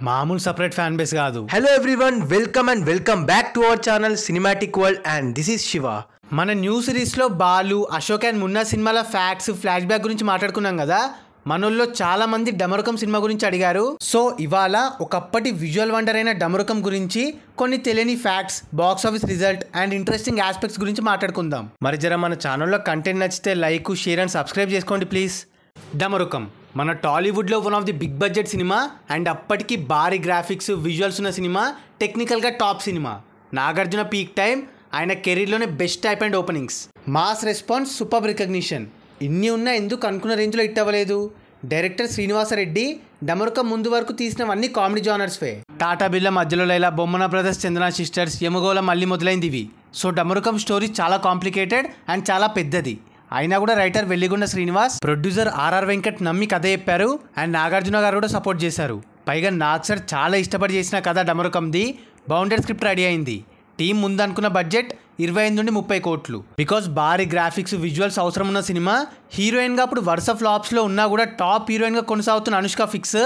మామూలు separate fan base కాదు. Hello everyone, welcome back to our channel cinematic world and this is Shiva. మన new సిరీస్లో Balu, Ashok and Munna సినిమాల facts, flash back గురించి మాట్లాడుకున్నాం కదా. మనోల్లో చాలా మంది డమరుకం సినిమా గురించి అడిగారు. సో ఇవాళ ఒకప్పటి విజువల్ వండర్ అయిన డమరుకం గురించి కొన్ని తెలియని facts, box office result and interesting aspects గురించి మాట్లాడుకుందాం. మరి జర మన ఛానల్లో కంటెంట్ నచ్చితే లైక్, షేర్ అండ్ సబ్స్క్రైబ్ చేసుకోండి ప్లీజ్. డమరుకం మన టాలీవుడ్లో one of the big budget cinema and అప్పటికి భారీ గ్రాఫిక్స్, విజువల్స్ ఉన్న సినిమా, టెక్నికల్గా top cinema. Nagarjuna peak time, ఆయన కెరీర్లోనే best type and openings, mass response, super recognition. ఇన్ని ఉన్నా ఎందుకు అనుకున్న రేంజ్లో హిట్ అవ్వలేదు? డైరెక్టర్ శ్రీనివాసరెడ్డి డమరుకం ముందు వరకు తీసినవన్నీ కామెడీ జానర్స్వే. టాటా బిర్లా, మధ్యలో లైలా, బొమ్మన బ్రదర్స్, చందన సిస్టర్స్, యమగోళ మళ్ళీ మొదలైంది ఇవి. సో డమరుకం స్టోరీ చాలా కాంప్లికేటెడ్ అండ్ చాలా పెద్దది. అయినా కూడా writer Velligonda Srinivas, producer RR Venkat నమ్మి కథ చెప్పారు అండ్ నాగార్జున గారు కూడా సపోర్ట్ చేశారు. పైగా నాగ్ సార్ చాలా ఇష్టపడి చేసిన కథ డమరుకంది. బౌండెడ్ స్క్రిప్ట్ రెడీ అయింది. టీం ముందనుకున్న బడ్జెట్ 25 నుండి 30 కోట్లు. బికాస్ భారీ గ్రాఫిక్స్, విజువల్స్ అవసరం ఉన్న సినిమా. హీరోయిన్గా అప్పుడు వరుస ఫ్లాప్స్లో ఉన్నా కూడా టాప్ హీరోయిన్గా కొనసాగుతున్న అనుష్క ఫిక్స్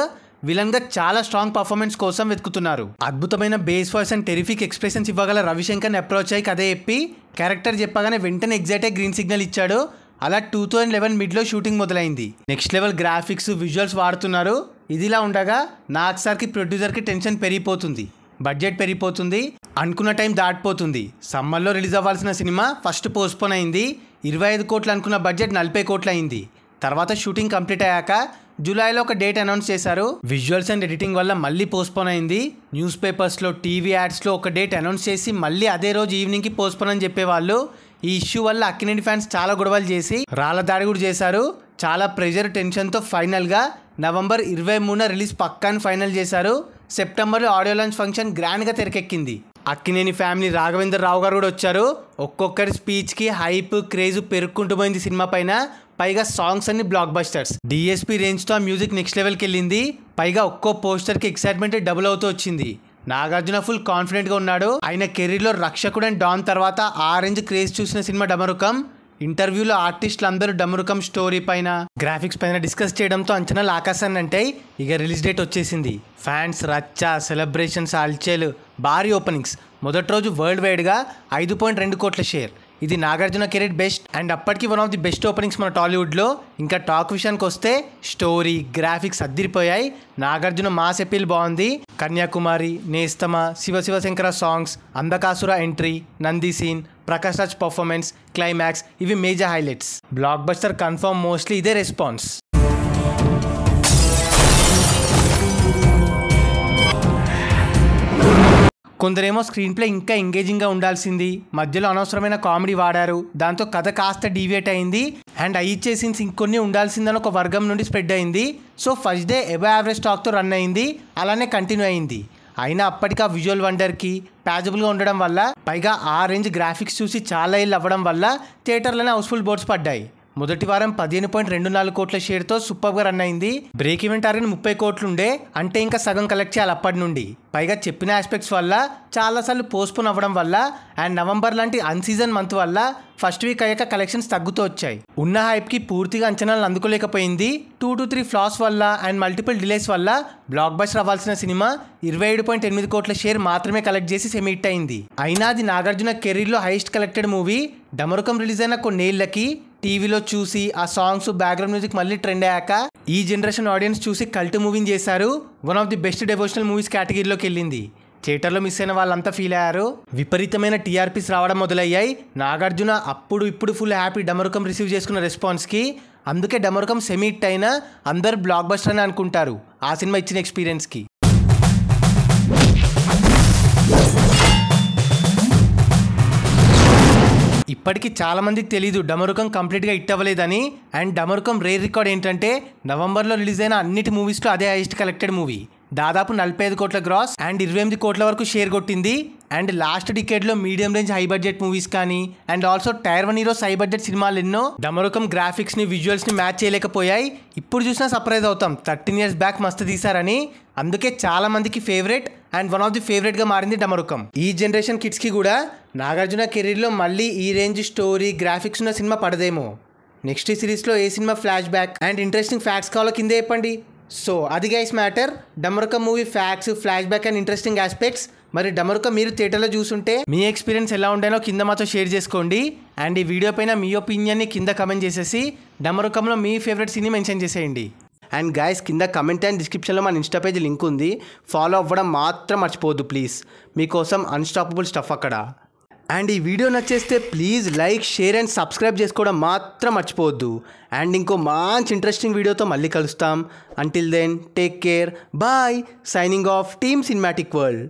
విలన్గా చాలా స్ట్రాంగ్ పర్ఫార్మెన్స్ కోసం వెతుకుతున్నారు. అద్భుతమైన base voice and terrific expressions ఇవ్వగల రవిశంకర్ని అప్రోచ్ అయ్యి కథ చెప్పి క్యారెక్టర్ చెప్పగానే వెంటనే ఎగ్జైట్ అయ్యి గ్రీన్ సిగ్నల్ ఇచ్చాడు. అలా 2011 మిడ్లో షూటింగ్ మొదలైంది. నెక్స్ట్ లెవెల్ గ్రాఫిక్స్, విజువల్స్ వాడుతున్నారు. ఇదిలా ఉండగా నాగ్ సార్కి, ప్రొడ్యూసర్కి టెన్షన్ పెరిగిపోతుంది. బడ్జెట్ పెరిగిపోతుంది. అనుకున్న టైం దాటిపోతుంది. సమ్మర్లో రిలీజ్ అవ్వాల్సిన సినిమా ఫస్ట్ పోస్ట్పోన్ అయింది. 25 కోట్లు అనుకున్న బడ్జెట్ 40 కోట్లు అయింది. తర్వాత షూటింగ్ కంప్లీట్ అయ్యాక జూలైలో ఒక డేట్ అనౌన్స్ చేశారు. విజువల్స్ అండ్ ఎడిటింగ్ వల్ల మళ్ళీ పోస్ట్పోన్ అయింది. న్యూస్ పేపర్స్లో, టీవీ యాడ్స్లో ఒక డేట్ అనౌన్స్ చేసి మళ్ళీ అదే రోజు ఈవినింగ్కి పోస్ట్పోన్ అని చెప్పేవాళ్ళు. ఈ ఇష్యూ వల్ల అక్కినేని ఫ్యాన్స్ చాలా గొడవలు చేసి రాళ్ల దాడి కూడా చేశారు. చాలా ప్రెషర్, టెన్షన్తో ఫైనల్గా నవంబర్ 23న రిలీజ్ పక్కాని ఫైనల్ చేశారు. సెప్టెంబర్లో ఆడియో లాంచ్ ఫంక్షన్ గ్రాండ్గా తెరకెక్కింది. అక్కినేని ఫ్యామిలీ, రాఘవేంద్ర రావు గారు కూడా వచ్చారు. ఒక్కొక్కరి స్పీచ్కి హైప్, క్రేజ్ పెరుక్కుంటూ పోయింది సినిమా పైన. పైగా సాంగ్స్ అన్ని బ్లాక్ బస్టర్స్. డిఎస్పీ రేంజ్తో ఆ మ్యూజిక్ నెక్స్ట్ లెవెల్కి వెళ్ళింది. పైగా ఒక్కో పోస్టర్కి ఎక్సైట్మెంట్ డబుల్ అవుతూ వచ్చింది. నాగార్జున ఫుల్ కాన్ఫిడెంట్గా ఉన్నాడు. ఆయన కెరీర్లో రక్షకుడు అండ్ డాన్ తర్వాత ఆ రేంజ్ క్రేజ్ చూసిన సినిమా డమరుకం. ఇంటర్వ్యూలో ఆర్టిస్టులు అందరూ డమరుకం స్టోరీ పైన, గ్రాఫిక్స్ పైన డిస్కస్ చేయడంతో అంచనాలు ఆకాశాన్ని అంటే ఇక రిలీజ్ డేట్ వచ్చేసింది. ఫ్యాన్స్ రచ్చ, సెలబ్రేషన్స్, అల్చేలు, భారీ ఓపెనింగ్స్. మొదటి రోజు వరల్డ్ వైడ్గా 5.2 కోట్ల షేర్. ఇది నాగార్జున కెరీర్ బెస్ట్ అండ్ అప్పటికి one of the best openings మన టాలీవుడ్లో. ఇంకా టాక్ విషయానికి వస్తే స్టోరీ, గ్రాఫిక్స్ అద్దిరిపోయాయి. నాగార్జున మాస్ ఎపీల్ బాగుంది. Kanyakumari, Nesthama, Shivashankara songs, Andhakasura entry, Nandi scene, Prakash Raj performance, climax ఇవి major highlights. Blockbuster confirm. Mostly ఇదే రెస్పాన్స్. కొందరేమో స్క్రీన్ ప్లే ఇంకా ఎంగేజింగ్గా ఉండాల్సింది, మధ్యలో అనవసరమైన కామెడీ వాడారు, దాంతో కథ కాస్త డీవియేట్ అయింది అండ్ ఇచ్చే సీన్స్ ఇంకొన్ని ఉండాల్సిందని ఒక వర్గం నుండి స్ప్రెడ్ అయింది. So first day above average టాక్తో రన్ అయింది, అలానే కంటిన్యూ అయింది. అయినా అప్పటికి ఆ విజువల్ వండర్కి ప్యాజబుల్గా ఉండడం వల్ల, పైగా ఆ రేంజ్ గ్రాఫిక్స్ చూసి చాలా ఏళ్ళు అవ్వడం వల్ల థియేటర్లోనే హౌస్ఫుల్ బోర్డ్స్ పడ్డాయి. మొదటి వారం 15.24 కోట్ల షేర్తో సూపర్గా రన్ అయింది. బ్రేక్ ఈవెన్ టార్గెట్ 30 కోట్లుండే, అంటే ఇంకా సగం కలెక్ట్ చేయాలి అప్పటి నుండి. పైగా చెప్పిన ఆస్పెక్ట్స్ వల్ల చాలాసార్లు పోస్ట్పోన్ అవ్వడం వల్ల అండ్ నవంబర్ లాంటి అన్సీజన్ మంత్ వల్ల ఫస్ట్ వీక్ అయ్యాక కలెక్షన్స్ తగ్గుతూ వచ్చాయి. ఉన్న హైప్కి పూర్తిగా అంచనాలను అందుకోలేకపోయింది. 2 to 3 ఫ్లాస్ వల్ల అండ్ మల్టిపుల్ డిలేస్ వల్ల బ్లాక్ బస్టర్ అవ్వాల్సిన సినిమా 27.8 కోట్ల షేర్ మాత్రమే కలెక్ట్ చేసి సెమీ హిట్ అయింది. అయినా అది నాగార్జున కెరీర్లో highest collected movie. Damarukam release అయిన కొన్నేళ్లకి టీవీలో చూసి ఆ సాంగ్స్, బ్యాక్గ్రౌండ్ మ్యూజిక్ మళ్ళీ ట్రెండ్ అయ్యాక ఈ జనరేషన్ ఆడియన్స్ చూసి కల్ట్ మూవీని చేశారు. One of the best devotional movies కేటగిరీలోకి వెళ్ళింది. థియేటర్లో మిస్ అయిన వాళ్ళంతా ఫీల్ అయ్యారు. విపరీతమైన టీఆర్పీస్ రావడం మొదలయ్యాయి. నాగార్జున అప్పుడు ఇప్పుడు ఫుల్ హ్యాపీ డమరుకం రిసీవ్ చేసుకున్న రెస్పాన్స్కి. అందుకే డమరుకం సెమీ హిట్ అయినా అందరు బ్లాక్ బస్టర్ అని అనుకుంటారు ఆ సినిమా ఇచ్చిన ఎక్స్పీరియన్స్కి. ఇప్పటికీ చాలా మందికి తెలీదు డమరుకం కంప్లీట్గా హిట్ అవ్వలేదని. అండ్ డమరుకం రేర్ రికార్డ్ ఏంటంటే నవంబర్లో రిలీజ్ అయిన అన్నిటి మూవీస్లో అదే హైయెస్ట్ కలెక్టెడ్ మూవీ. దాదాపు 45 కోట్ల గ్రాస్ అండ్ 28 కోట్ల వరకు షేర్ కొట్టింది. అండ్ లాస్ట్ డికేడ్లో medium range high budget movies కానీ and also tier 1 heroes high budget సినిమాలు ఎన్నో డమరుకం గ్రాఫిక్స్ని, విజువల్స్ని మ్యాచ్ చేయలేకపోయాయి. ఇప్పుడు చూసినా సర్ప్రైజ్ అవుతాం, 13 years బ్యాక్ మస్తు తీశారని. అందుకే చాలా మందికి favourite and one of the ఫేవరెట్గా మారింది డమరుకం. ఈ జనరేషన్ కిడ్స్కి కూడా నాగార్జున కెరీర్లో మళ్ళీ ఈ రేంజ్ స్టోరీ, గ్రాఫిక్స్ ఉన్న సినిమా పడదేమో. నెక్స్ట్ సిరీస్లో ఏ cinema flashback and interesting facts కావాలో కిందే చెప్పండి. సో అది guys matter Damarukam movie facts flashback and interesting aspects. మరి డమరుకం మీరు థియేటర్లో చూసుంటే మీ ఎక్స్పీరియన్స్ ఎలా ఉండేనో కింద మాతో షేర్ చేసుకోండి. అండ్ ఈ వీడియో పైన మీ ఒపీనియన్ని కింద కమెంట్ చేసేసి డమరుకంలో మీ ఫేవరెట్ సీన్ని మెన్షన్ చేసేయండి. అండ్ గైస్ కింద కమెంట్ అండ్ డిస్క్రిప్షన్లో మన ఇన్స్టా పేజ్ లింక్ ఉంది, ఫాలో అవ్వడం మాత్రం మర్చిపోవద్దు ప్లీజ్. మీకోసం అన్స్టాపబుల్ స్టఫ్ అక్కడ. అండ్ ఈ వీడియో నచ్చేస్తే please like share and subscribe చేసుకోవడం మాత్రం మర్చిపోవద్దు. అండ్ ఇంకో మంచి ఇంట్రెస్టింగ్ వీడియోతో మళ్ళీ కలుస్తాం. Until then take care, bye. Signing off team cinematic world.